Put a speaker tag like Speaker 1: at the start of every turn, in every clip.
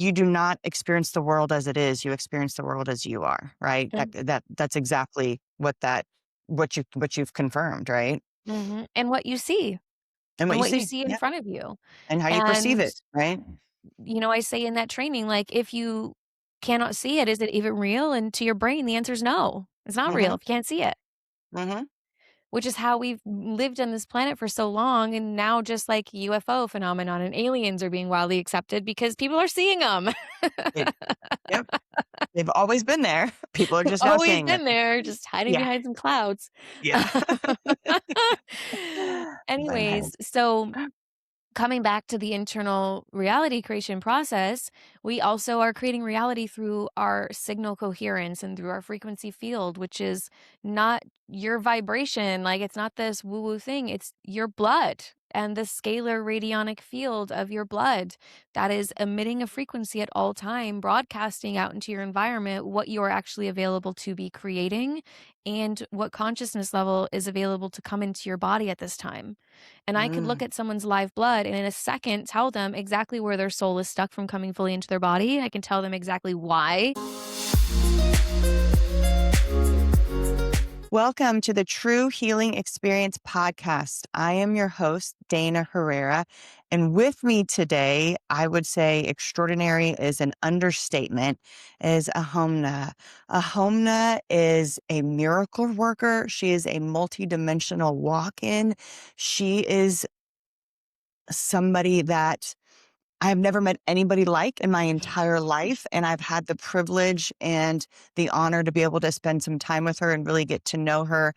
Speaker 1: you do not experience the world as it is. You experience the world as you are, right? That's exactly what you've confirmed, right?
Speaker 2: Mm-hmm. And what you see
Speaker 1: And what
Speaker 2: and
Speaker 1: you
Speaker 2: what you
Speaker 1: see,
Speaker 2: see in
Speaker 1: yeah,
Speaker 2: front of you.
Speaker 1: and how you perceive
Speaker 2: And,
Speaker 1: it, right?
Speaker 2: I say in that training, like, if you cannot see it, is it even real? And to your brain, the answer is no. It's not real
Speaker 1: Mm-hmm.
Speaker 2: if you can't see it,
Speaker 1: Mm-hmm.
Speaker 2: which is how we've lived on this planet for so long. And now, just like UFO phenomenon and aliens are being widely accepted because people are seeing them.
Speaker 1: Yep, they've always been there. People are just now
Speaker 2: Always
Speaker 1: saying it.
Speaker 2: been there, just hiding
Speaker 1: Yeah,
Speaker 2: behind some clouds.
Speaker 1: yeah.
Speaker 2: Anyways, so coming back to the internal reality creation process, we also are creating reality through our signal coherence and through our frequency field, which is not your vibration. Like, it's not this woo woo thing, it's your blood and the scalar radionic field of your blood that is emitting a frequency at all time, broadcasting out into your environment what you are actually available to be creating and what consciousness level is available to come into your body at this time. And I could look
Speaker 1: Mm.
Speaker 2: at someone's live blood and in a second tell them exactly where their soul is stuck from coming fully into their body. I can tell them exactly why.
Speaker 1: Welcome to the True Healing Experience podcast. I am your host, Dana Herrera. And with me today, I would say extraordinary is an understatement, is Ahaumna. Ahaumna is a miracle worker. She is a multidimensional walk-in. She is somebody that I've never met anybody like in my entire life. And I've had the privilege and the honor to be able to spend some time with her and really get to know her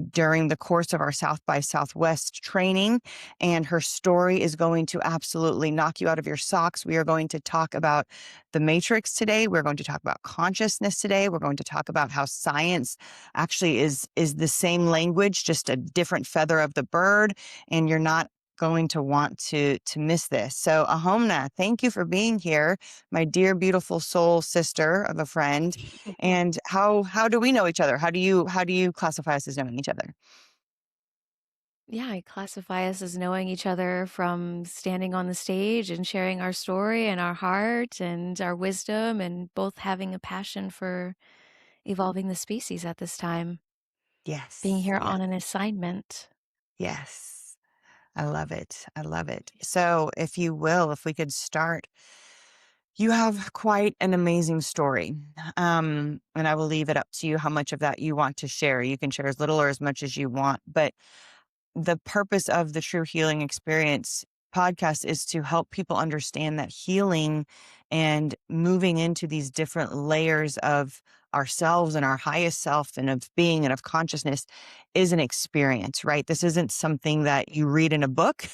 Speaker 1: during the course of our South by Southwest training. And her story is going to absolutely knock you out of your socks. We are going to talk about the matrix today. We're going to talk about consciousness today. We're going to talk about how science actually is the same language, just a different feather of the bird. And you're not going to want to miss this. So Ahaumna, thank you for being here, my dear beautiful soul sister of a friend. And how do we know each other? How do you classify us as knowing each other?
Speaker 2: Yeah, I classify us as knowing each other from standing on the stage and sharing our story and our heart and our wisdom, and both having a passion for evolving the species at this time, being
Speaker 1: Yes,
Speaker 2: here
Speaker 1: yes,
Speaker 2: on an assignment.
Speaker 1: yes. I love it. I love it. So if you will, if we could start, you have quite an amazing story. And I will leave it up to you how much of that you want to share. You can share as little or as much as you want, but the purpose of the True Healing Experience podcast is to help people understand that healing and moving into these different layers of ourselves and our highest self and of being and of consciousness is an experience, right? This isn't something that you read in a book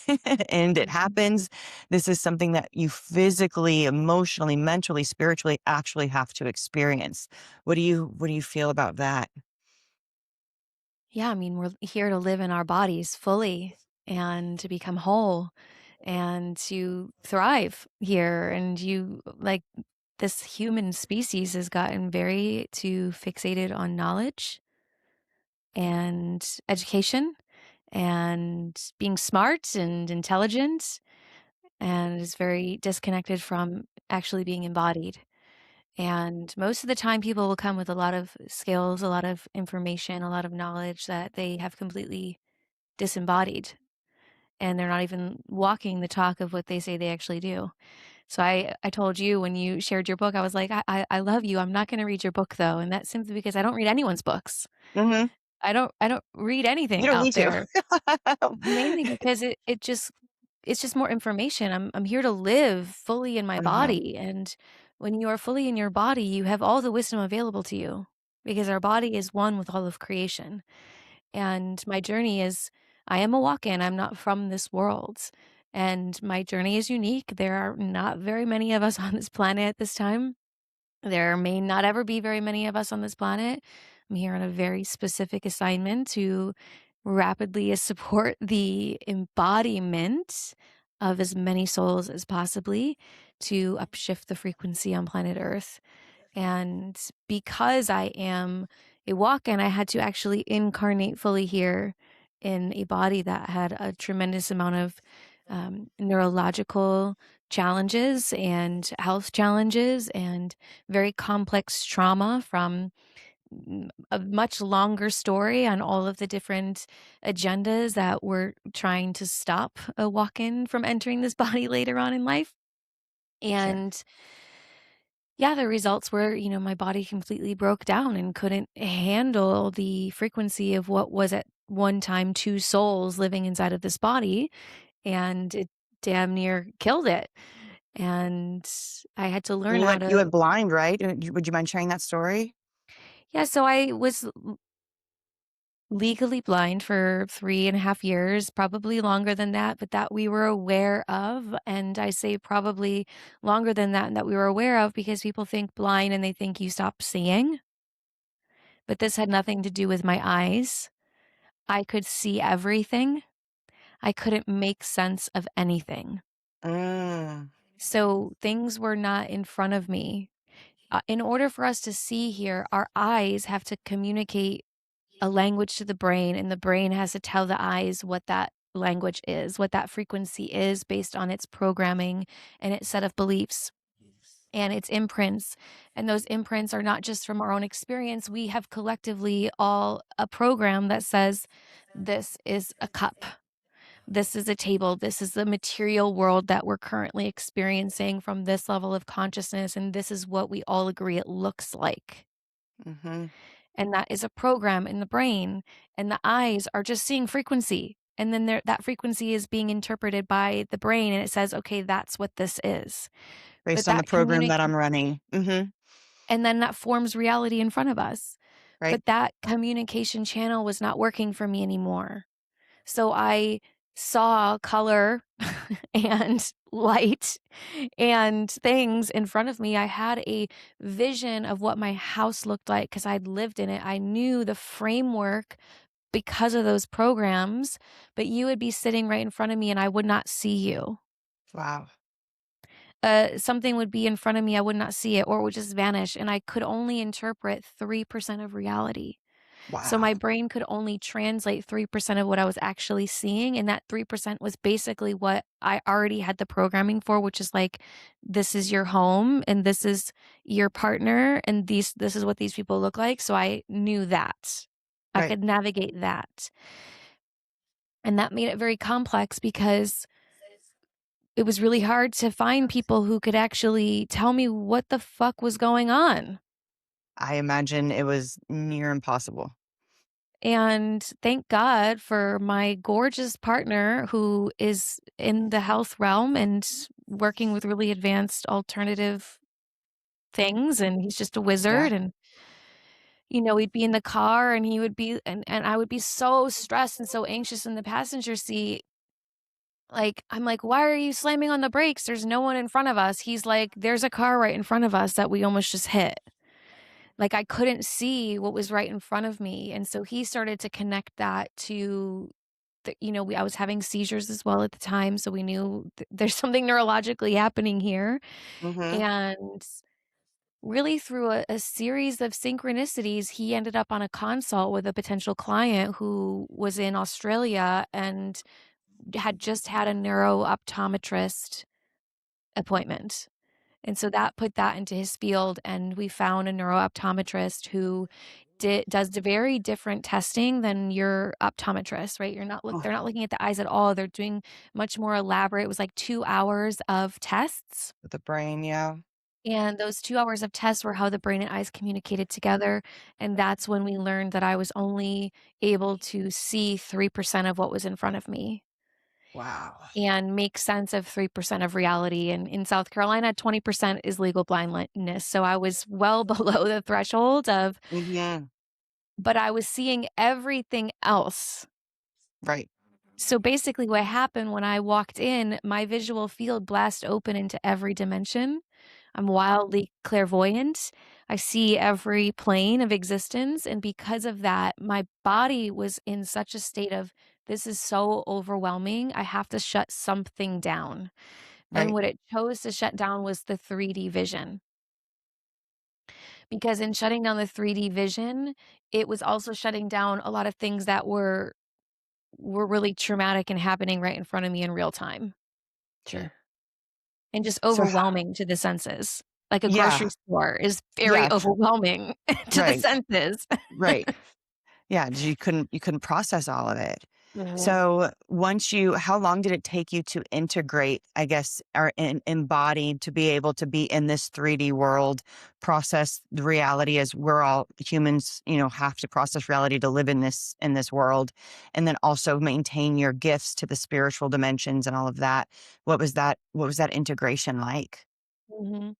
Speaker 1: and it
Speaker 2: Mhm.
Speaker 1: happens. This is something that you physically, emotionally, mentally, spiritually actually have to experience. What do you feel about that?
Speaker 2: Yeah, I mean, we're here to live in our bodies fully and to become whole and to thrive here. And this human species has gotten very too fixated on knowledge and education and being smart and intelligent, and is very disconnected from actually being embodied. And most of the time, people will come with a lot of skills, a lot of information, a lot of knowledge that they have completely disembodied. And they're not even walking the talk of what they say they actually do. So I told you when you shared your book, I was like, I love you. I'm not going to read your book though. And that's simply because I don't read anyone's books.
Speaker 1: Hmm.
Speaker 2: I don't read
Speaker 1: You
Speaker 2: anything
Speaker 1: don't
Speaker 2: out
Speaker 1: need to.
Speaker 2: there, mainly because it's just more information. I'm here to live fully in my
Speaker 1: Uh-huh.
Speaker 2: body. And when you are fully in your body, you have all the wisdom available to you because our body is one with all of creation. And my journey is I am a walk-in. I'm not from this world. And my journey is unique. There are not very many of us on this planet at this time. There may not ever be very many of us on this planet. I'm here on a very specific assignment to rapidly support the embodiment of as many souls as possibly to upshift the frequency on planet Earth. And because I am a walk-in, I had to actually incarnate fully here in a body that had a tremendous amount of neurological challenges and health challenges and very complex trauma from a much longer story on all of the different agendas that were trying to stop a walk-in from entering this body later on in life.
Speaker 1: Sure.
Speaker 2: And yeah, the results were, my body completely broke down and couldn't handle the frequency of what was at one time two souls living inside of this body. And it damn near killed it. And I had to learn how
Speaker 1: You
Speaker 2: to,
Speaker 1: went blind, right? Would you mind sharing that story?
Speaker 2: yeah, so I was legally blind for 3.5 years, probably longer than that, but that we were aware of. And I say probably longer than that, and that we were aware of because people think blind and they think you stop seeing. But this had nothing to do with my eyes. I could see everything. I couldn't make sense of anything.
Speaker 1: Mm,
Speaker 2: So things were not in front of me. In order for us to see here, our eyes have to communicate a language to the brain, and the brain has to tell the eyes what that language is, what that frequency is based on its programming and its set of beliefs and its imprints. And those imprints are not just from our own experience. We have collectively all a program that says, this is a cup. This is a table. This is the material world that we're currently experiencing from this level of consciousness. And this is what we all agree it looks like.
Speaker 1: mm-hmm.
Speaker 2: And that is a program in the brain. And the eyes are just seeing frequency. And then that frequency is being interpreted by the brain. And it says, okay, that's what this is. But
Speaker 1: Based on the
Speaker 2: that
Speaker 1: program that
Speaker 2: communicate,
Speaker 1: I'm running. Mm-hmm.
Speaker 2: and then that forms reality in front of us.
Speaker 1: Right.
Speaker 2: But that communication channel was not working for me anymore. So I saw color and light and things in front of me. I had a vision of what my house looked like because I'd lived in it. I knew the framework because of those programs, but you would be sitting right in front of me and I would not see you.
Speaker 1: Wow.
Speaker 2: Something would be in front of me, I would not see it, or it would just vanish. And I could only interpret 3% of reality. So my
Speaker 1: Wow.
Speaker 2: brain could only translate 3% of what I was actually seeing. And that 3% was basically what I already had the programming for, which is like, this is your home and this is your partner. And this is what these people look like. So I knew that I
Speaker 1: Right.
Speaker 2: could navigate that. And that made it very complex because it was really hard to find people who could actually tell me what the fuck was going on.
Speaker 1: I imagine it was near impossible.
Speaker 2: And thank God for my gorgeous partner who is in the health realm and working with really advanced alternative things. And he's just a
Speaker 1: Yeah.
Speaker 2: wizard. And, we'd be in the car and he would be, and I would be so stressed and so anxious in the passenger seat. Like, I'm like, why are you slamming on the brakes? There's no one in front of us. He's like, there's a car right in front of us that we almost just hit. Like, I couldn't see what was right in front of me. And so he started to connect that to I was having seizures as well at the time. So we knew there's something neurologically happening here.
Speaker 1: Mm-hmm.
Speaker 2: And really through a series of synchronicities, he ended up on a consult with a potential client who was in Australia and had just had a neuro-optometrist appointment. And so that put that into his field, and we found a neuro-optometrist who does the very different testing than your optometrist, right?
Speaker 1: Oh,
Speaker 2: They're not looking at the eyes at all. They're doing much more elaborate. It was like 2 hours of tests,
Speaker 1: with the brain. Yeah.
Speaker 2: and those 2 hours of tests were how the brain and eyes communicated together, and that's when we learned that I was only able to see 3% of what was in front of me
Speaker 1: Wow.
Speaker 2: and make sense of 3% of reality. And in South Carolina, 20% is legal blindness. So I was well below the threshold of,
Speaker 1: Mm-hmm.
Speaker 2: but I was seeing everything else.
Speaker 1: Right.
Speaker 2: So basically, what happened when I walked in, my visual field blasted open into every dimension. I'm wildly clairvoyant. I see every plane of existence. And because of that, my body was in such a state of, this is so overwhelming. I have to shut something down. And
Speaker 1: Right.
Speaker 2: what it chose to shut down was the 3D vision. Because in shutting down the 3D vision, it was also shutting down a lot of things that were really traumatic and happening right in front of me in real time.
Speaker 1: Sure.
Speaker 2: and just
Speaker 1: So,
Speaker 2: overwhelming to the senses. Like a grocery
Speaker 1: yeah,
Speaker 2: store is very
Speaker 1: yeah,
Speaker 2: overwhelming to the
Speaker 1: right,
Speaker 2: senses.
Speaker 1: right. Yeah, you couldn't process all of it.
Speaker 2: Mhm.
Speaker 1: So, how long did it take you to integrate, I guess, or embody to be able to be in this 3D world, process the reality as we're all humans, have to process reality to live in this world, and then also maintain your gifts to the spiritual dimensions and all of that. What was that integration like?
Speaker 2: Mhm.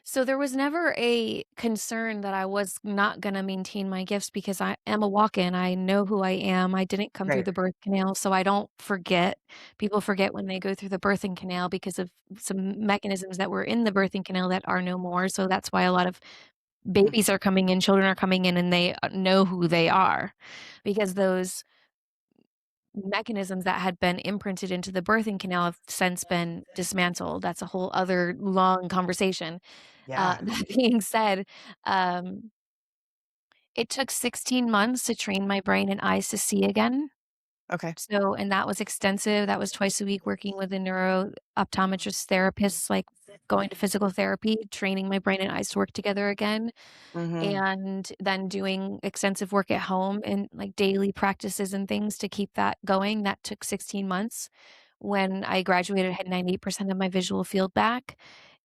Speaker 2: So there was never a concern that I was not gonna maintain my gifts because I am a walk-in. I know who I am. I didn't come through
Speaker 1: Right.
Speaker 2: the birth canal, so I don't forget. People forget when they go through the birthing canal because of some mechanisms that were in the birthing canal that are no more. So that's why a lot of
Speaker 1: Mm,
Speaker 2: babies are coming in, children are coming in, and they know who they are because those mechanisms that had been imprinted into the birthing canal have since been dismantled. That's a whole other long conversation.
Speaker 1: yeah.
Speaker 2: That being said, um, it took 16 months to train my brain and eyes to see again.
Speaker 1: Okay.
Speaker 2: So and that was extensive. That was twice a week working with a neuro optometrist therapist, like going to physical therapy, training my brain and eyes to work together again,
Speaker 1: Mhm.
Speaker 2: and then doing extensive work at home and like daily practices and things to keep that going. That took 16 months. When I graduated, I had 98% of my visual field back,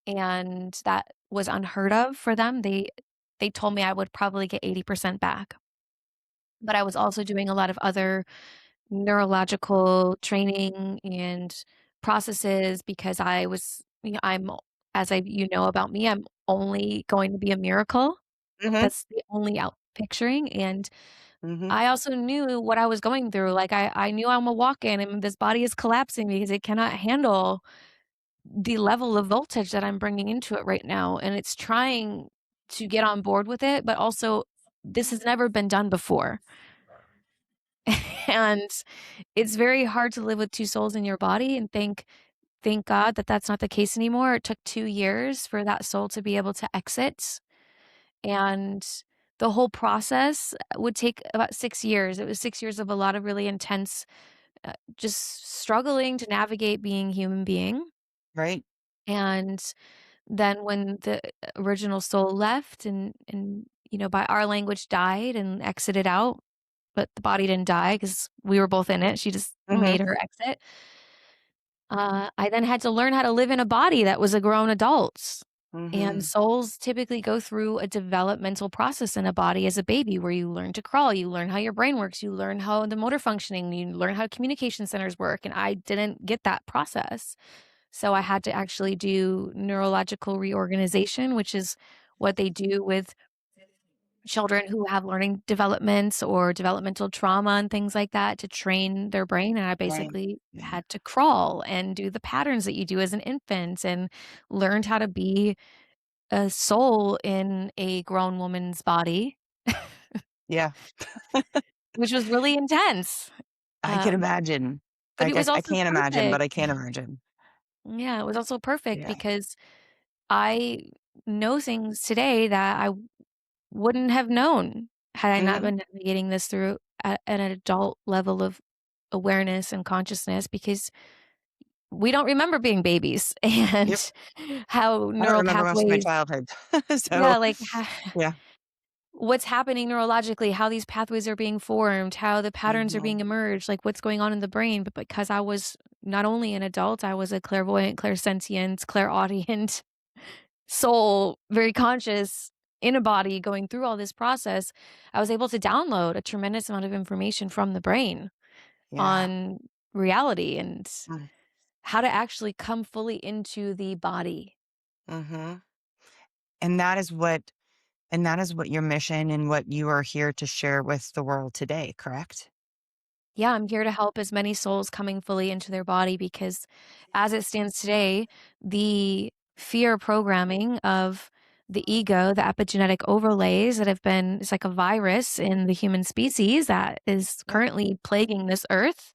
Speaker 2: and that was unheard of for them. They told me I would probably get 80% back. But I was also doing a lot of other neurological training and processes because I'm as about me, I'm only going to be a miracle.
Speaker 1: Mhm.
Speaker 2: That's the only out picturing, and
Speaker 1: Mhm.
Speaker 2: I also knew what I was going through. Like I knew I'm a walk-in and this body is collapsing because it cannot handle the level of voltage that I'm bringing into it right now, and it's trying to get on board with it, but also this has never been done before. And it's very hard to live with 2 souls in your body, and thank God that that's not the case anymore. It took 2 years for that soul to be able to exit, and the whole process would take about 6 years. It was 6 years of a lot of really intense, just struggling to navigate being human being,
Speaker 1: Right.
Speaker 2: and then when the original soul left and by our language, died and exited out, but the body didn't die because we were both in it, she just
Speaker 1: Mhm.
Speaker 2: made her exit. I then had to learn how to live in a body that was a grown adult, and
Speaker 1: Mhm.
Speaker 2: souls typically go through a developmental process in a body as a baby where you learn to crawl, you learn how your brain works, you learn how the motor functioning, you learn how communication centers work, and I didn't get that process. So I had to actually do neurological reorganization, which is what they do with children who have learning developments or developmental trauma and things like that to train their brain, and I
Speaker 1: Right.
Speaker 2: basically
Speaker 1: Yeah.
Speaker 2: had to crawl and do the patterns that you do as an infant and learned how to be a soul in a grown woman's body,
Speaker 1: Yeah.
Speaker 2: which was really intense,
Speaker 1: I can
Speaker 2: uh,
Speaker 1: imagine.
Speaker 2: but it was
Speaker 1: I
Speaker 2: also
Speaker 1: can't imagine, but
Speaker 2: perfect.
Speaker 1: I can imagine.
Speaker 2: Yeah, it was also perfect
Speaker 1: Yeah.
Speaker 2: because I know things today that I wouldn't have known had I not
Speaker 1: Mhm.
Speaker 2: been navigating this through an adult level of awareness and consciousness because we don't remember being babies
Speaker 1: Yep.
Speaker 2: and how
Speaker 1: I don't
Speaker 2: neural
Speaker 1: remember most of my
Speaker 2: pathways
Speaker 1: childhood. So,
Speaker 2: yeah, like,
Speaker 1: yeah.
Speaker 2: what's happening neurologically, how these pathways are being formed, how the patterns are
Speaker 1: Mhm.
Speaker 2: being emerged, like, what's going on in the brain, but because I was not only an adult, I was a clairvoyant, clairsentient, clairaudient soul, very conscious in a body going through all this process, I was able to download a tremendous amount of information from the brain
Speaker 1: Yeah.
Speaker 2: on reality and
Speaker 1: Mm.
Speaker 2: how to actually come fully into the body.
Speaker 1: Mhm. And that is what your mission and what you are here to share with the world today, correct?
Speaker 2: Yeah, I'm here to help as many souls coming fully into their body because as it stands today, the fear programming of the ego, the epigenetic overlays that have been, it's like a virus in the human species that is
Speaker 1: Yeah.
Speaker 2: currently plaguing this earth,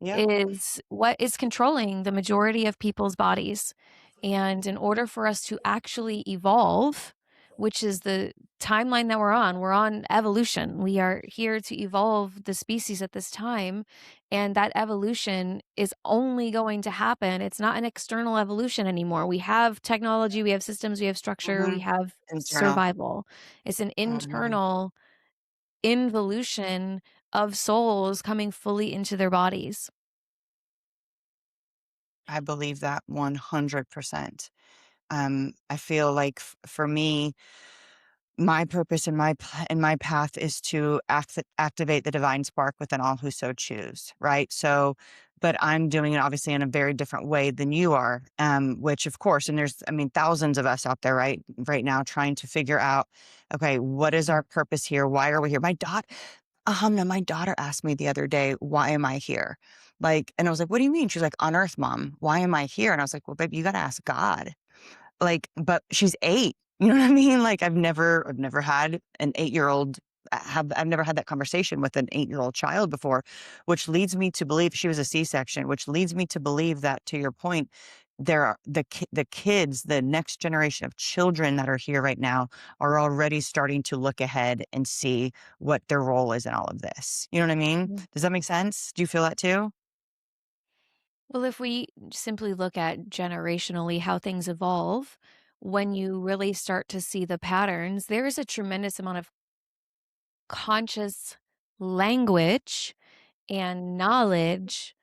Speaker 1: Yep.
Speaker 2: is what is controlling the majority of people's bodies. And in order for us to actually evolve, which is the timeline that we're on. We're on evolution. We are here to evolve the species at this time, and that evolution is only going to happen. It's not an external evolution anymore. We have technology, we have systems, we have structure, we
Speaker 1: Mhm.
Speaker 2: have
Speaker 1: Internal.
Speaker 2: survival. It's an
Speaker 1: Mhm.
Speaker 2: internal involution of souls coming fully into their bodies.
Speaker 1: I believe that 100%. I feel like for me, my purpose in my path is to activate the divine spark within all who so choose, right? So, but I'm doing it obviously in a very different way than you are, which of course, and there's, I mean, thousands of us out there right now trying to figure out, okay, what is our purpose here? Why are we here? My daughter asked me the other day, why am I here? Like, and I was like, what do you mean? She's like, on earth, mom, why am I here? And I was like, well, babe, you got to ask God. Like, but she's 8, you know what I mean? Like, I've never had an 8-year-old I've never had that conversation with an 8-year-old child before, which leads me to believe she was a C-section, which leads me to believe that, to your point, there are the kids, the next generation of children that are here right now are already starting to look ahead and see what their role is in all of this. You know what I mean? Does that make sense? Do you feel that too?
Speaker 2: Well, if we simply look at generationally how things evolve, when you really start to see the patterns, there is a tremendous amount of conscious language and knowledge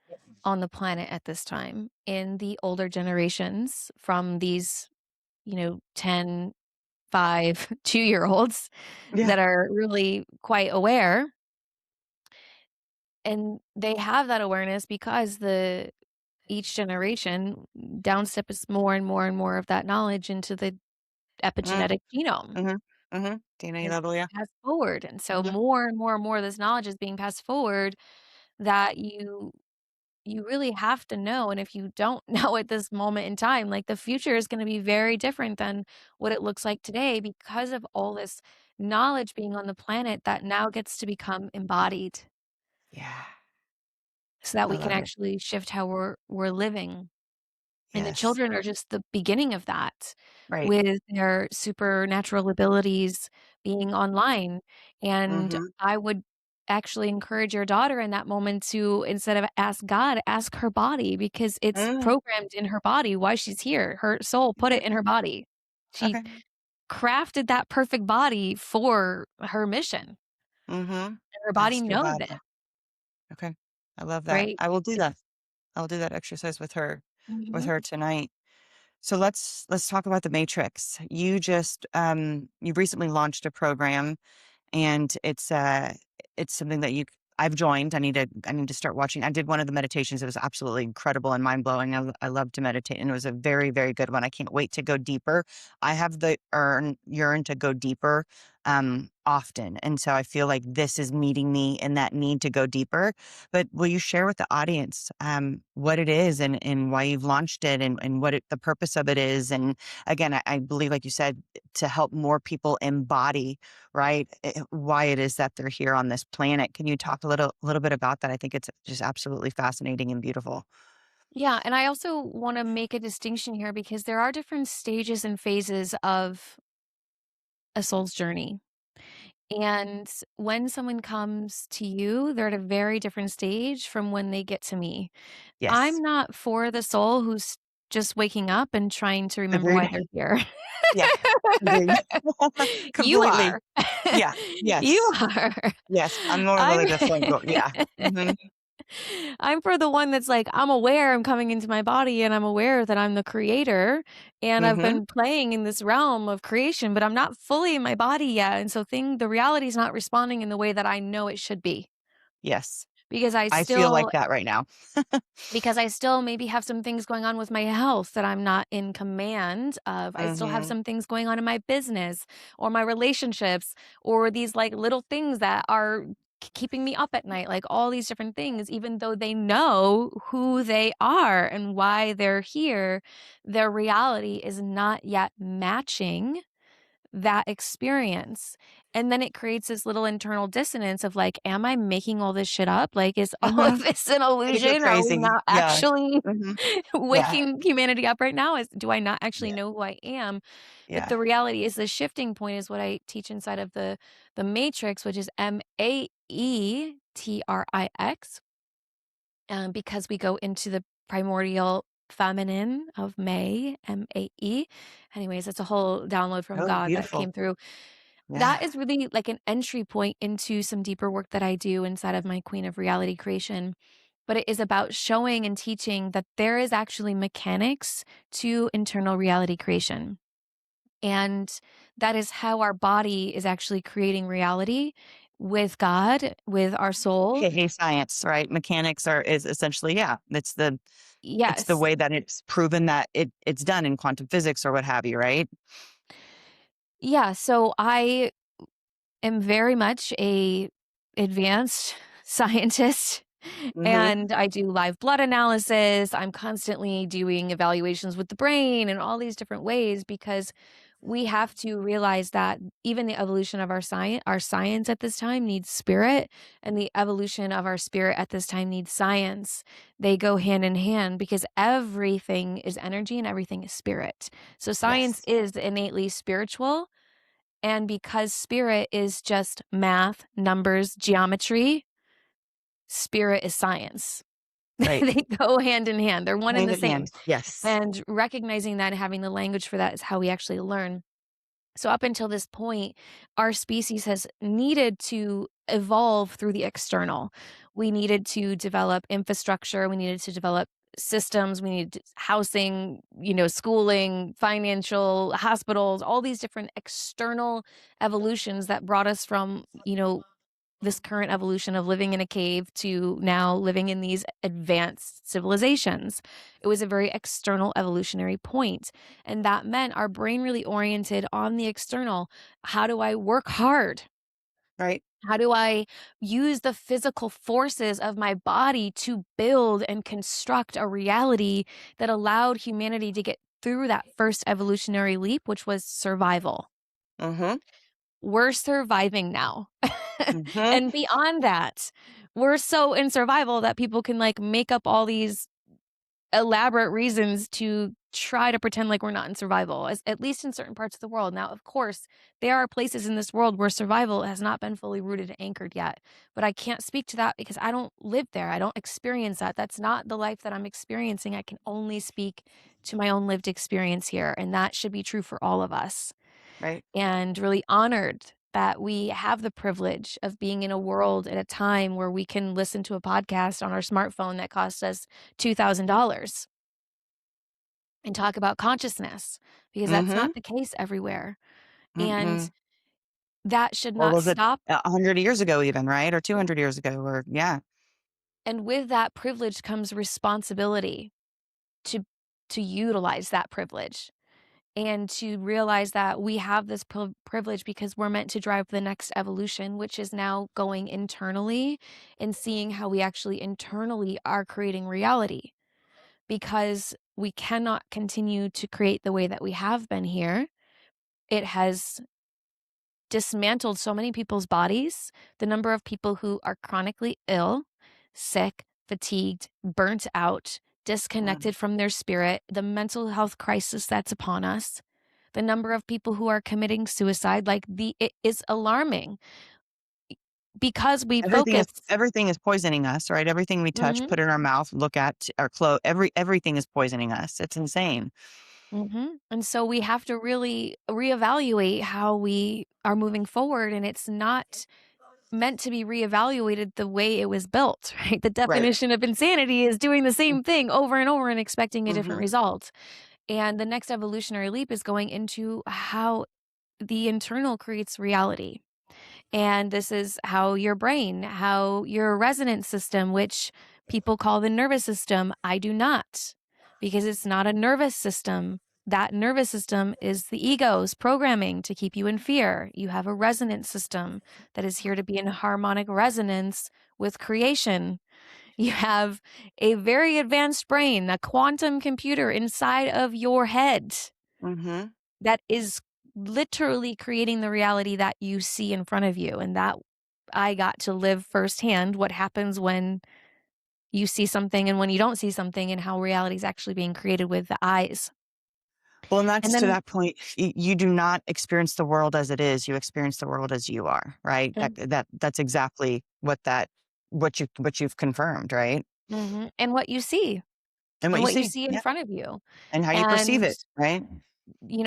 Speaker 2: on the planet at this time in the older generations from these, 10, 5, 2-year olds
Speaker 1: Yeah.
Speaker 2: that are really quite aware. And they have that awareness because the each generation downsteps more and more and more of that knowledge into the
Speaker 1: Mm,
Speaker 2: epigenetic genome
Speaker 1: mhm, mhm. DNA
Speaker 2: and
Speaker 1: level, yeah.
Speaker 2: passed forward. And so
Speaker 1: Mhm.
Speaker 2: more and more and more of this knowledge is being passed forward that you really have to know. And if you don't know at this moment in time, like the future is going to be very different than what it looks like today because of all this knowledge being on the planet that now gets to become embodied
Speaker 1: Yeah.
Speaker 2: so that
Speaker 1: I
Speaker 2: we can
Speaker 1: love it.
Speaker 2: actually shift how we're living. And the
Speaker 1: Yes.
Speaker 2: children are just the beginning of that
Speaker 1: Right.
Speaker 2: with their supernatural abilities being online. And
Speaker 1: Mhm.
Speaker 2: I would actually encourage your daughter in that moment to, instead of ask God, ask her body because it's
Speaker 1: Mm,
Speaker 2: programmed in her body why she's here. Her soul put
Speaker 1: okay,
Speaker 2: it in her body. She
Speaker 1: okay.
Speaker 2: crafted that perfect body for her mission, and
Speaker 1: Mhm.
Speaker 2: her body
Speaker 1: Ask your
Speaker 2: knows it,
Speaker 1: body. Okay. I love that.
Speaker 2: right?
Speaker 1: I will do
Speaker 2: It's
Speaker 1: that. I will do that exercise with
Speaker 2: Mhm.
Speaker 1: her tonight. So let's talk about the matrix. You recently launched a program, and it's something that I've joined. I need to start watching. I did one of the meditations. It was absolutely incredible and mind blowing. I love to meditate, and it was a very, very good one. I can't wait to go deeper. I have the yearn to go deeper often, and so I feel like this is meeting me in that need to go deeper. But will you share with the audience what it is, and why you've launched it, and the purpose of it is? And again, I believe, like you said, to help more people embody, right? Why it is that they're here on this planet. Can you talk a little bit about that? I think it's just absolutely fascinating and beautiful.
Speaker 2: Yeah, and I also wanna make a distinction here because there are different stages and phases of a soul's journey. And when someone comes to you, they're at a very different stage from when they get to me.
Speaker 1: Yes.
Speaker 2: I'm not for the soul who's just waking up and trying to remember why
Speaker 1: Agreed.
Speaker 2: they're here.
Speaker 1: Yeah. Agreed.
Speaker 2: You
Speaker 1: Completely.
Speaker 2: are.
Speaker 1: Yeah.
Speaker 2: You
Speaker 1: Yes.
Speaker 2: are.
Speaker 1: Yes. I'm more of
Speaker 2: I'm
Speaker 1: like a flame go. Yeah. Hmm.
Speaker 2: I'm for the one that's like, I'm aware I'm coming into my body and I'm aware that I'm the creator and I've
Speaker 1: Hmm.
Speaker 2: been playing in this realm of creation, but I'm not fully in my body yet. And so the reality is not responding in the way that I know it should be
Speaker 1: Yes.
Speaker 2: because I
Speaker 1: I feel like
Speaker 2: still
Speaker 1: that right now.
Speaker 2: because I still maybe have some things going on with my health that I'm not in command of. I still have
Speaker 1: Hmm.
Speaker 2: some things going on in my business or my relationships or these like little things that are keeping me up at night, like all these different things, even though they know who they are and why they're here, their reality is not yet matching that experience. And then it creates this little internal dissonance of like, am I making all this shit up? Like, is all of
Speaker 1: Mhm.
Speaker 2: this an
Speaker 1: They go
Speaker 2: illusion? Are we
Speaker 1: crazy.
Speaker 2: not
Speaker 1: Yeah.
Speaker 2: actually
Speaker 1: Mhm. Yeah.
Speaker 2: waking humanity up right now? Do I not actually
Speaker 1: Yeah.
Speaker 2: know who I am? But
Speaker 1: Yeah.
Speaker 2: the reality is the shifting point is what I teach inside of the matrix, which is Matrix, because we go into the primordial feminine of May, Mae. Anyways, it's a whole download from
Speaker 1: Oh,
Speaker 2: God that
Speaker 1: beautiful.
Speaker 2: came through.
Speaker 1: Yeah.
Speaker 2: That is really like an entry point into some deeper work that I do inside of my Queen of Reality creation. But it is about showing and teaching that there is actually mechanics to internal reality creation. And that is how our body is actually creating reality with God, with our soul.
Speaker 1: AKA science, right? Mechanics is essentially, yeah, it's the
Speaker 2: Yes.
Speaker 1: way that it's proven that it's done in quantum physics or what have you, right?
Speaker 2: Yeah. So I am very much a advanced scientist
Speaker 1: Mhm.
Speaker 2: and I do live blood analysis. I'm constantly doing evaluations with the brain and all these different ways because we have to realize that even the evolution of our science at this time needs spirit, and the evolution of our spirit at this time needs science. They go hand in hand because everything is energy and everything is spirit. So science
Speaker 1: Yes.
Speaker 2: is innately spiritual, and because spirit is just math, numbers, geometry, spirit is science.
Speaker 1: Right.
Speaker 2: They go hand in hand. They're one and
Speaker 1: Hand
Speaker 2: the
Speaker 1: in
Speaker 2: same.
Speaker 1: hand. Yes.
Speaker 2: And recognizing that and having the language for that is how we actually learn. So, up until this point, our species has needed to evolve through the external. We needed to develop infrastructure, we needed to develop systems, we needed housing, schooling, financial, hospitals, all these different external evolutions that brought us from, this current evolution of living in a cave to now living in these advanced civilizations. It was a very external evolutionary point. And that meant our brain really oriented on the external. How do I work hard?
Speaker 1: Right.
Speaker 2: How do I use the physical forces of my body to build and construct a reality that allowed humanity to get through that first evolutionary leap, which was survival?
Speaker 1: Mhm.
Speaker 2: We're surviving now.
Speaker 1: Mhm.
Speaker 2: And beyond that, we're so in survival that people can like make up all these elaborate reasons to try to pretend like we're not in survival, at least in certain parts of the world. Now, of course, there are places in this world where survival has not been fully rooted and anchored yet, but I can't speak to that because I don't live there. I don't experience that. That's not the life that I'm experiencing. I can only speak to my own lived experience here, and that should be true for all of us,
Speaker 1: Right.
Speaker 2: and really honored that we have the privilege of being in a world at a time where we can listen to a podcast on our smartphone that costs us $2,000 and talk about consciousness, because that's
Speaker 1: Mhm.
Speaker 2: not the case everywhere. And
Speaker 1: Mm-mm.
Speaker 2: that should
Speaker 1: Or
Speaker 2: not
Speaker 1: was it
Speaker 2: stop.
Speaker 1: 100 years ago even, right? Or 200 years ago or yeah.
Speaker 2: And with that privilege comes responsibility to to utilize that privilege, and to realize that we have this privilege because we're meant to drive the next evolution, which is now going internally and seeing how we actually internally are creating reality, because we cannot continue to create the way that we have been here. It has dismantled so many people's bodies. The number of people who are chronically ill, sick, fatigued, burnt out,
Speaker 1: Mm.
Speaker 2: disconnected from their spirit, the mental health crisis that's upon us, the number of people who are committing suicide, it is alarming because we
Speaker 1: Everything is
Speaker 2: focus.
Speaker 1: everything is poisoning us, right? Everything we touch,
Speaker 2: Mhm,
Speaker 1: put in our mouth, look at, our clothes, everything is poisoning us. It's insane.
Speaker 2: mhm, and so we have to really reevaluate how we are moving forward, and it's not meant to be reevaluated the way it was built, right? The
Speaker 1: Right.
Speaker 2: definition of insanity is doing the same thing over and over and expecting a different
Speaker 1: Mhm.
Speaker 2: result. And the next evolutionary leap is going into how the internal creates reality. And this is how your brain, how your resonance system, which people call the nervous system, I do not, because it's not a nervous system. That nervous system is the ego's programming to keep you in fear. You have a resonance system that is here to be in harmonic resonance with creation. You have a very advanced brain, a quantum computer inside of your head
Speaker 1: Mhm.
Speaker 2: that is literally creating the reality that you see in front of you, and that I got to live firsthand what happens when you see something and when you don't see something, and how reality is actually being created with the eyes.
Speaker 1: Well, and
Speaker 2: And
Speaker 1: that's to
Speaker 2: then
Speaker 1: that point. You do not experience the world as it is. You experience the world as you are, right?
Speaker 2: and
Speaker 1: That's exactly what you've confirmed, right?
Speaker 2: mhm, and what you see,
Speaker 1: And what
Speaker 2: and
Speaker 1: you
Speaker 2: what you
Speaker 1: see,
Speaker 2: see in
Speaker 1: yeah,
Speaker 2: front of you.
Speaker 1: and how you perceive
Speaker 2: And,
Speaker 1: it, right?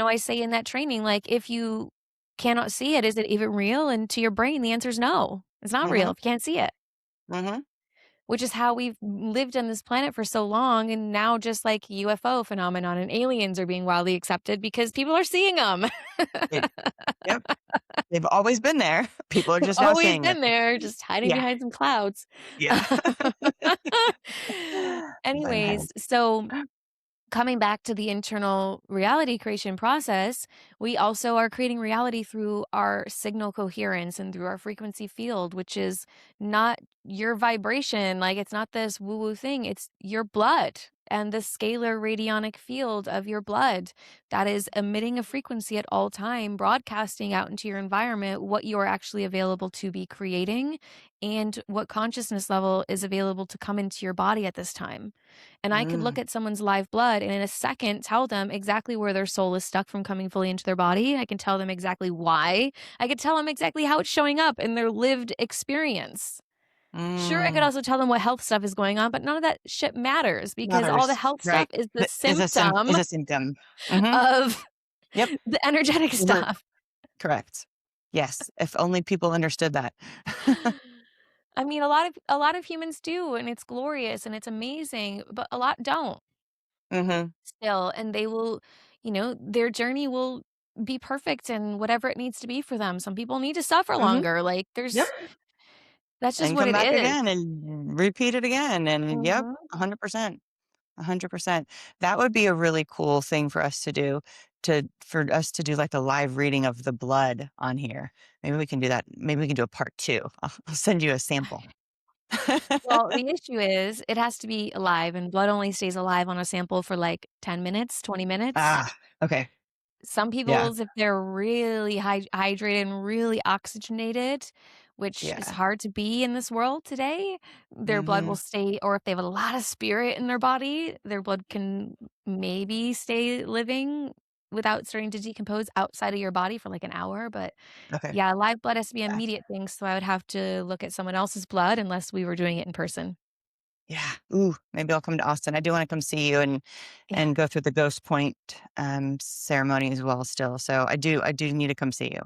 Speaker 2: I say in that training, like, if you cannot see it, is it even real? And to your brain, the answer is no. It's not real
Speaker 1: Mm-hmm.
Speaker 2: if you can't see it,
Speaker 1: Mm-hmm.
Speaker 2: which is how we've lived on this planet for so long, and now just like UFO phenomenon and aliens are being widely accepted because people are seeing them.
Speaker 1: It, yep, they've always been there. People are
Speaker 2: They've
Speaker 1: just now
Speaker 2: always
Speaker 1: seeing them.
Speaker 2: been there, just hiding
Speaker 1: Yeah,
Speaker 2: behind some clouds.
Speaker 1: yeah. But hey,
Speaker 2: Anyways, so coming back to the internal reality creation process, we also are creating reality through our signal coherence and through our frequency field, which is not your vibration. Like, it's not this woo woo thing, it's your blood and the scalar radionic field of your blood that is emitting a frequency at all time, broadcasting out into your environment what you are actually available to be creating and what consciousness level is available to come into your body at this time. And I could look
Speaker 1: mm,
Speaker 2: at someone's live blood and in a second tell them exactly where their soul is stuck from coming fully into their body. I can tell them exactly why. I could tell them exactly how it's showing up in their lived experience. Sure, I could
Speaker 1: mm,
Speaker 2: also tell them what health stuff is going on, but none of that shit matters because all the
Speaker 1: matters,
Speaker 2: health stuff
Speaker 1: right?
Speaker 2: is the
Speaker 1: That is
Speaker 2: symptom
Speaker 1: is a symptom. Mm-hmm.
Speaker 2: of
Speaker 1: Yep.
Speaker 2: the energetic
Speaker 1: We're
Speaker 2: stuff.
Speaker 1: correct. Yes. If only people understood that.
Speaker 2: I mean, a lot of humans do, and it's glorious and it's amazing, but a lot don't.
Speaker 1: Mm-hmm.
Speaker 2: Still, and they will, their journey will be perfect and whatever it needs to be for them. Some people need to suffer
Speaker 1: Mm-hmm.
Speaker 2: longer, like,
Speaker 1: Yep.
Speaker 2: that's just
Speaker 1: And
Speaker 2: what
Speaker 1: come
Speaker 2: it
Speaker 1: back
Speaker 2: is.
Speaker 1: again and repeat it again. And yep,
Speaker 2: Mhm.
Speaker 1: 100%. 100%. That would be a really cool thing for us to do, for us to do like the live reading of the blood on here. Maybe we can do that. Maybe we can do a part two. I'll send you a sample.
Speaker 2: Well, the issue is it has to be alive, and blood only stays alive on a sample for, like, 10 minutes, 20 minutes.
Speaker 1: Ah, okay.
Speaker 2: Some
Speaker 1: Yeah.
Speaker 2: people's, if they're really hydrated and really oxygenated, which is
Speaker 1: Yeah.
Speaker 2: hard to be in this world today, their blood will
Speaker 1: Hmm.
Speaker 2: stay, or if they have a lot of spirit in their body, their blood can maybe stay living without starting to decompose outside of your body for, like, an hour, but,
Speaker 1: Okay.
Speaker 2: yeah, live blood has to be an
Speaker 1: Yeah.
Speaker 2: immediate thing, so I would have to look at someone else's blood unless we were doing it in person.
Speaker 1: Yeah. Ooh, maybe I'll come to Austin. I do want to come see you
Speaker 2: Yeah.
Speaker 1: and go through the Ghost Point ceremony as well still. So I do need to come see you.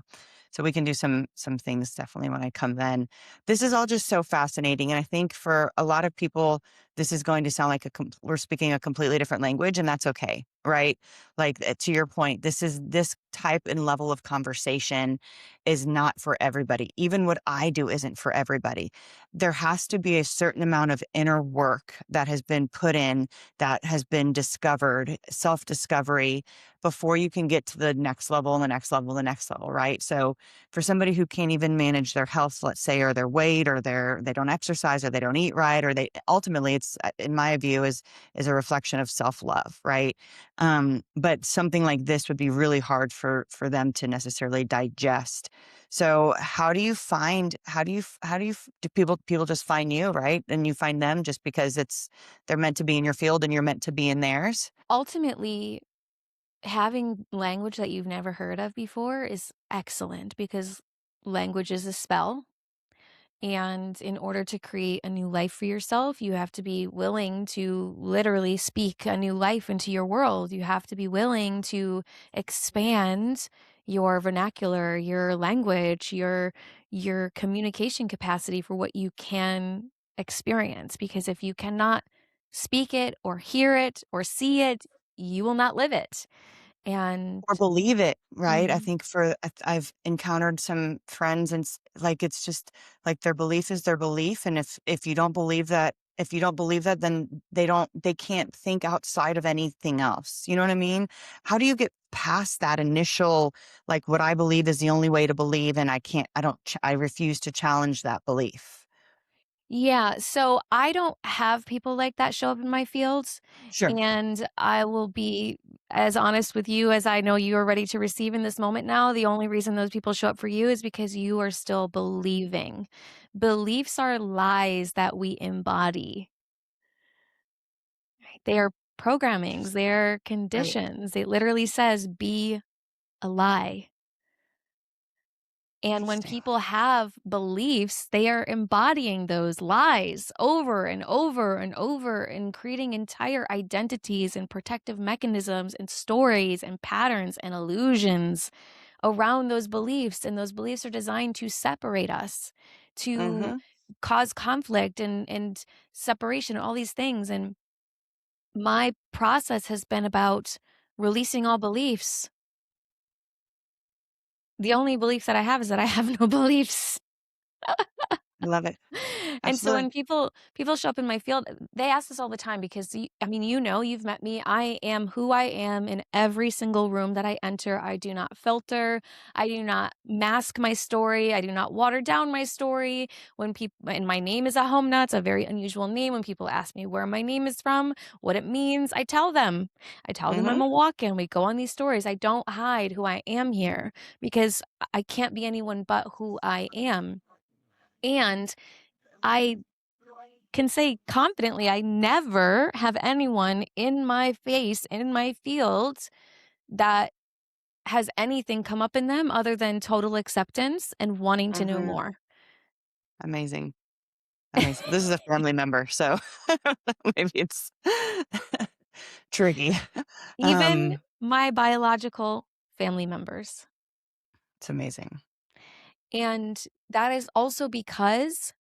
Speaker 1: So we can do some things definitely when I come then. This is all just so fascinating. And I think for a lot of people, this is going to sound like we're speaking a completely different language, and that's okay. Right. Like to your point, this type and level of conversation is not for everybody. Even what I do isn't for everybody. There has to be a certain amount of inner work that has been put in, that has been discovered, self discovery, before you can get to the next level and the next level, and the next level, right? So for somebody who can't even manage their health, let's say, or their weight, or they don't exercise, or they don't eat right, or they ultimately, it's in my view, is a reflection of self love, right? But something like this would be really hard for them to necessarily digest. So do people just find you, right? And you find them just because they're meant to be in your field and you're meant to be in theirs?
Speaker 2: Ultimately, having language that you've never heard of before is excellent because language is a spell. And in order to create a new life for yourself, you have to be willing to literally speak a new life into your world. You have to be willing to expand your vernacular, your language, your communication capacity for what you can experience. Because if you cannot speak it or hear it or see it, you will not live it. And
Speaker 1: Or believe it, right? I
Speaker 2: mhm.
Speaker 1: think I've encountered some friends, and like, it's just like their belief is their belief. And if you don't believe that, then they can't think outside of anything else. You know what I mean? How do you get past that initial, like, what I believe is the only way to believe, and I refuse to challenge that belief?
Speaker 2: Yeah, so I don't have people like that show up in my fields,
Speaker 1: Sure.
Speaker 2: and I will be as honest with you as I know you are ready to receive in this moment now. The only reason those people show up for you is because you are still believing. Beliefs are lies that we embody. Right? They are programmings, they are
Speaker 1: Right.
Speaker 2: conditions. It literally says, "Be a lie." And when
Speaker 1: Interesting.
Speaker 2: people have beliefs, they are embodying those lies over and over and over and creating entire identities and protective mechanisms and stories and patterns and illusions around those beliefs. And those beliefs are designed to separate us, to
Speaker 1: Mhm.
Speaker 2: cause conflict and separation, all these things. And my process has been about releasing all beliefs. The only belief that I have is that I have no beliefs.
Speaker 1: I love it.
Speaker 2: And so
Speaker 1: Absolutely.
Speaker 2: when people show up in my field, they ask this all the time because I mean, you've met me. I am who I am in every single room that I enter. I do not filter. I do not mask my story. I do not water down my story. When people and my name is Ahaumna, it's a very unusual name. When people ask me where my name is from, what it means, I tell them. I tell them I'm
Speaker 1: Mhm.
Speaker 2: a walk-in. We go on these stories. I don't hide who I am here because I can't be anyone but who I am. And I can say confidently, I never have anyone in my face, in my field, that has anything come up in them other than total acceptance and wanting to know
Speaker 1: Mhm.
Speaker 2: more.
Speaker 1: Amazing. Amazing. This is a family member, so maybe it's tricky.
Speaker 2: Even
Speaker 1: Um,
Speaker 2: my biological family members.
Speaker 1: it's amazing,
Speaker 2: And that is also because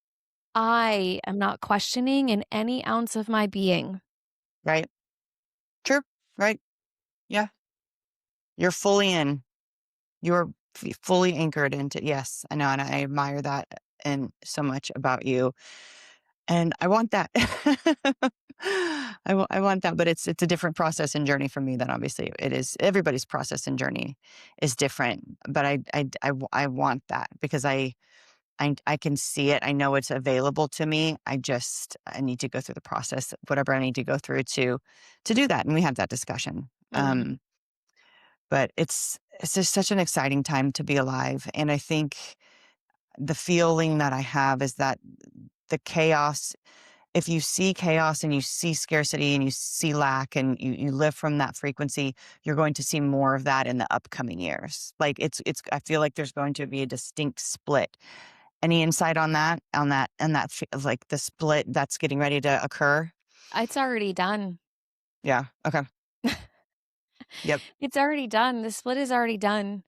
Speaker 2: I am not questioning in any ounce of my being.
Speaker 1: right? True. Right. Yeah. You're fully in. You're fully anchored into, yes, I know, and I admire that and so much about you. And I want that. I want that, but it's a different process and journey for me than obviously it is. Everybody's process and journey is different, but I want that because I can see it. I know it's available to me. I need to go through the process, whatever I need to go through to do that, and we have that discussion.
Speaker 2: Mhm.
Speaker 1: But it's just such an exciting time to be alive, and I think the feeling that I have is that the chaos, if you see chaos and you see scarcity and you see lack and you live from that frequency, you're going to see more of that in the upcoming years. Like I feel like there's going to be a distinct split. Any insight on that? Like the split that's getting ready to occur?
Speaker 2: It's already done.
Speaker 1: Yeah. Okay. Yep.
Speaker 2: It's already done. The split is already done.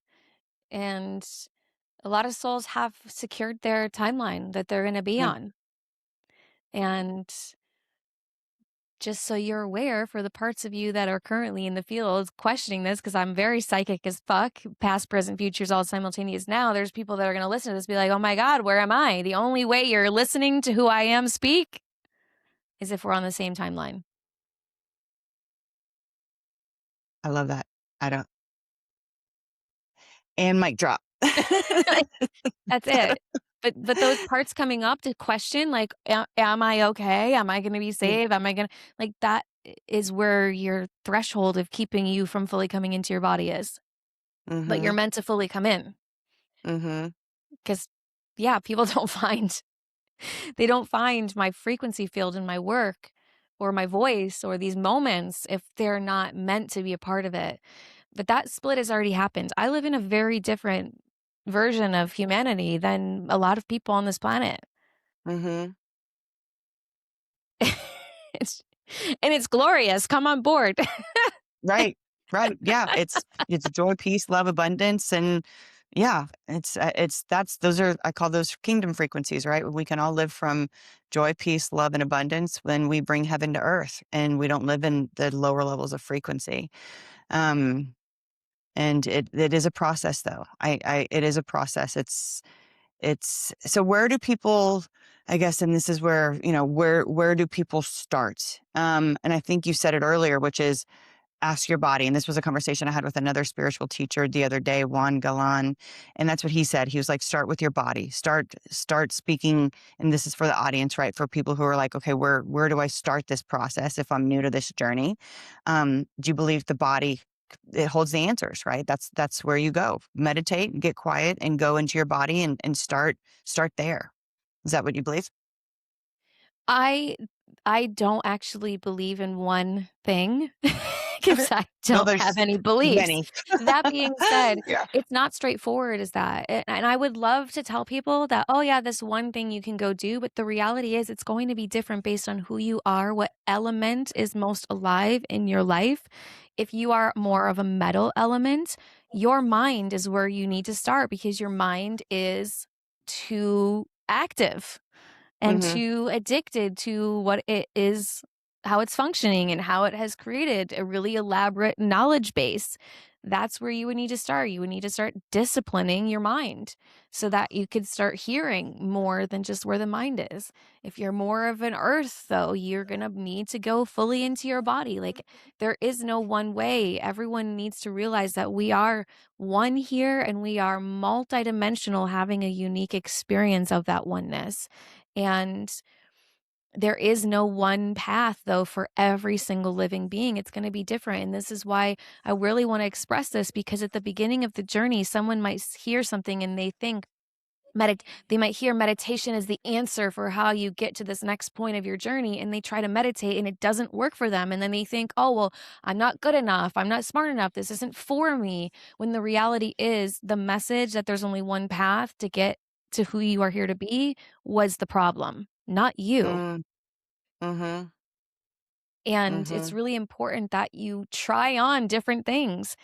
Speaker 2: And a lot of souls have secured their timeline that they're going to be
Speaker 1: Mm,
Speaker 2: on. And just so you're aware, for the parts of you that are currently in the field questioning this, because I'm very psychic as fuck, past, present, futures, all simultaneous now, there's people that are going to listen to this be like, oh my God, where am I? The only way you're listening to who I am speak is if we're on the same timeline.
Speaker 1: I love that. I don't. And mic drop.
Speaker 2: That's it. But those parts coming up to question, like, am I okay? Am I gonna be
Speaker 1: Mm,
Speaker 2: saved? Am I gonna like, that is where your threshold of keeping you from fully coming into your body is. But you're
Speaker 1: mhm.
Speaker 2: meant to fully come in
Speaker 1: Mhm.
Speaker 2: because, yeah, people don't find my frequency field in my work or my voice or these moments if they're not meant to be a part of it. But that split has already happened. I live in a very different version of humanity than a lot of people on this planet.
Speaker 1: Mhm.
Speaker 2: It's and it's glorious. Come on board.
Speaker 1: Right. Right. Yeah. It's joy, peace, love, abundance, and yeah, it's that's those are I call those kingdom frequencies, right? We can all live from joy, peace, love, and abundance when we bring heaven to earth, and we don't live in the lower levels of frequency. Um, and it is a process, though. I it is a process. It's so where do people, I guess, and this is where where do people start? And I think you said it earlier, which is ask your body. And this was a conversation I had with another spiritual teacher the other day, Juan Galan. And that's what he said. He was like, start with your body, start speaking. And this is for the audience, right? For people who are like, okay, where do I start this process if I'm new to this journey? Do you believe the body, it holds the answers, right? That's where you go. Meditate, get quiet, and go into your body and start there. Is that what you believe?
Speaker 2: I I don't actually believe in one thing
Speaker 1: Okay.
Speaker 2: because I
Speaker 1: No,
Speaker 2: don't have
Speaker 1: there's
Speaker 2: any beliefs.
Speaker 1: many.
Speaker 2: That being said,
Speaker 1: Yeah.
Speaker 2: it's not straightforward as that, and I would love to tell people that, "Oh, yeah, this one thing you can go do," but the reality is it's going to be different based on who you are, what element is most alive in your life. If you are more of a metal element, your mind is where you need to start because your mind is too active and
Speaker 1: Hmm.
Speaker 2: too addicted to what it is, how it's functioning and how it has created a really elaborate knowledge base. That's where you would need to start. You would need to start disciplining your mind so that you could start hearing more than just where the mind is. If you're more of an earth, though, you're going to need to go fully into your body. Like, there is no one way. Everyone needs to realize that we are one here and we are multidimensional, having a unique experience of that oneness. And there is no one path, though, for every single living being. It's going to be different. And this is why I really want to express this because at the beginning of the journey, someone might hear something and they think, they might hear meditation as the answer for how you get to this next point of your journey, and they try to meditate and it doesn't work for them, and then they think, oh well, I'm not good enough, I'm not smart enough, this isn't for me, when the reality is the message that there's only one path to get to who you are here to be was the problem, not you.
Speaker 1: Mm, mhm,
Speaker 2: And it's
Speaker 1: mhm,
Speaker 2: really important that you try on different things.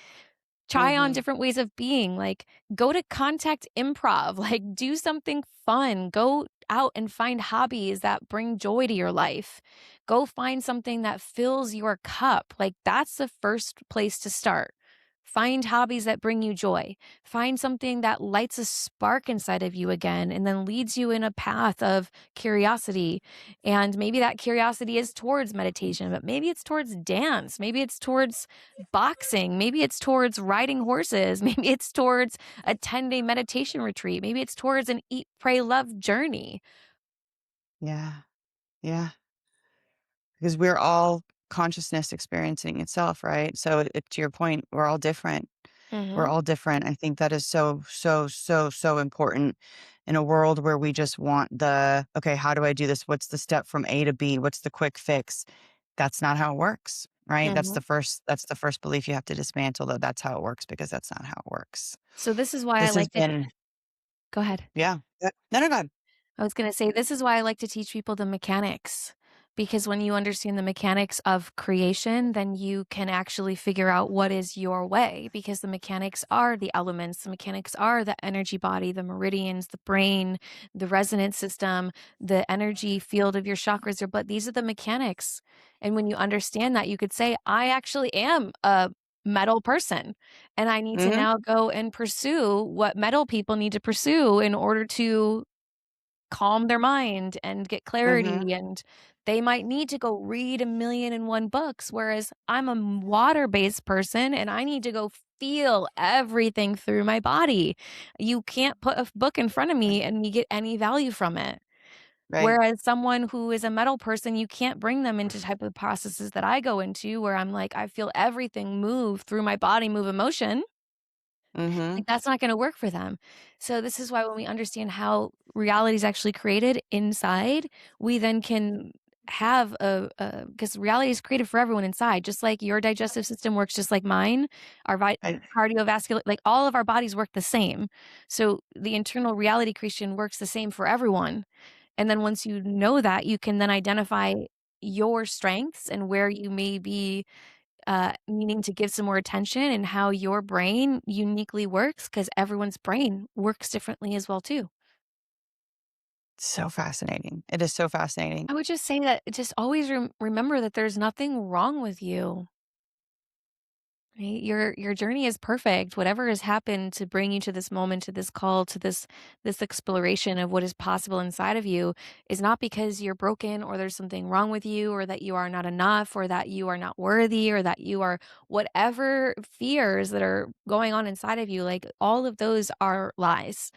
Speaker 2: Try on
Speaker 1: mhm.
Speaker 2: different ways of being, like, go to contact improv, like, do something fun, go out and find hobbies that bring joy to your life. Go find something that fills your cup, like, that's the first place to start. Find hobbies that bring you joy. Find something that lights a spark inside of you again and then leads you in a path of curiosity. And maybe that curiosity is towards meditation, but maybe it's towards dance, maybe it's towards boxing, maybe it's towards riding horses, maybe it's towards a 10-day meditation retreat, maybe it's towards an eat, pray, love journey.
Speaker 1: Yeah, yeah, because we're all consciousness experiencing itself, right? So to your point, we're all different. We're
Speaker 2: Mhm.
Speaker 1: all different. I think that is so, so, so, so important in a world where we just want okay, how do I do this? What's the step from A to B? What's the quick fix? That's not how it works, right?
Speaker 2: Mhm.
Speaker 1: That's the first belief you have to dismantle, that that's how it works, because that's not how it works.
Speaker 2: So this is why I
Speaker 1: This has
Speaker 2: like to
Speaker 1: been,
Speaker 2: go ahead.
Speaker 1: yeah. No, no, no.
Speaker 2: I was going to say, this is why I like to teach people the mechanics. Because when you understand the mechanics of creation, then you can actually figure out what is your way. Because the mechanics are the elements, the mechanics are the energy body, the meridians, the brain, the resonance system, the energy field of your chakras, your blood. These are the mechanics. And when you understand that, you could say, I actually am a metal person. And I need to
Speaker 1: Mhm,
Speaker 2: now go and pursue what metal people need to pursue in order to calm their mind and get
Speaker 1: mhm,
Speaker 2: clarity, and they might need to go read a million and one books, whereas I'm a water-based person and I need to go feel everything through my body. You can't put a book in front of me and me get any value from it.
Speaker 1: right.
Speaker 2: Whereas someone who is a metal person, you can't bring them into type of processes that I go into where I'm like, I feel everything move through my body, move emotion.
Speaker 1: Mhm,
Speaker 2: Like, that's not gonna work for them. So this is why when we understand how reality is actually created inside, we then can have because reality is created for everyone inside, just like your digestive system works just like mine, our
Speaker 1: right.
Speaker 2: cardiovascular, like, all of our bodies work the same. So the internal reality creation works the same for everyone. And then once you know that, you can then identify your strengths and where you may be needing to give some more attention and how your brain uniquely works because everyone's brain works differently as well too.
Speaker 1: So fascinating. It is so fascinating.
Speaker 2: I would just say that just always remember that there's nothing wrong with you. Right? Your journey is perfect. Whatever has happened to bring you to this moment, to this call, to this exploration of what is possible inside of you is not because you're broken or there's something wrong with you or that you are not enough or that you are not worthy or that you are whatever fears that are going on inside of you. Like all of those are lies.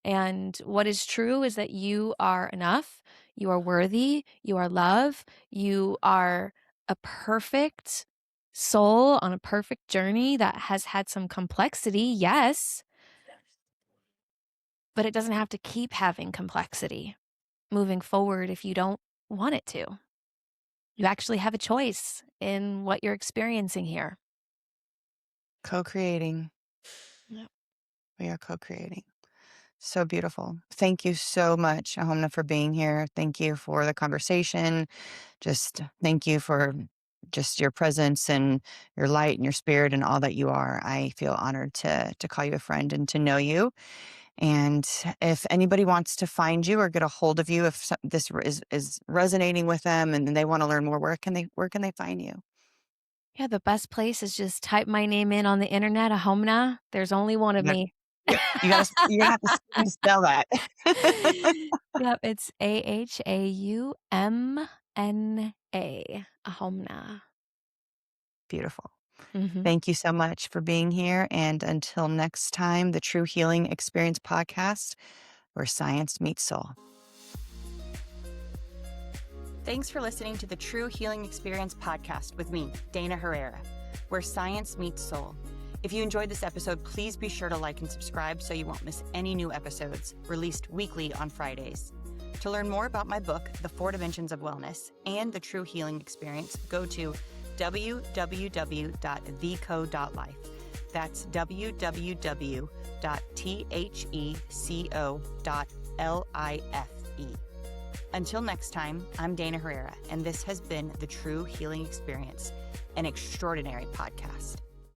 Speaker 2: And what is true is that you are enough, you are worthy, you are love, you are a perfect soul on a perfect journey that has had some complexity, yes, but it doesn't have to keep having complexity moving forward if you don't want it to. You actually have a choice in what you're experiencing here.
Speaker 1: Co-creating.
Speaker 2: Yep.
Speaker 1: We are co-creating. So beautiful. Thank you so much, Ahaumna, for being here. Thank you for the conversation. Just thank you for just your presence and your light and your spirit and all that you are. I feel honored to call you a friend and to know you. And if anybody wants to find you or get a hold of you, if this is resonating with them and they want to learn more, where can they find you?
Speaker 2: Yeah, the best place is just type my name in on the internet, Ahaumna. There's only one of
Speaker 1: You got,
Speaker 2: me.
Speaker 1: you're gonna have to spell that.
Speaker 2: Yep, it's Ahaumna, Ahaumna.
Speaker 1: Beautiful.
Speaker 2: Mhm.
Speaker 1: Thank you so much for being here. And until next time, the True Healing Experience podcast, where science meets soul. Thanks for listening to the True Healing Experience podcast with me, Dana Herrera, where science meets soul. If you enjoyed this episode, please be sure to like and subscribe so you won't miss any new episodes released weekly on Fridays. To learn more about my book, The 4 Dimensions of Wellness, and the True Healing Experience, go to www.theco.life. That's www.theco.life. Until next time, I'm Dana Herrera, and this has been the True Healing Experience, an extraordinary podcast.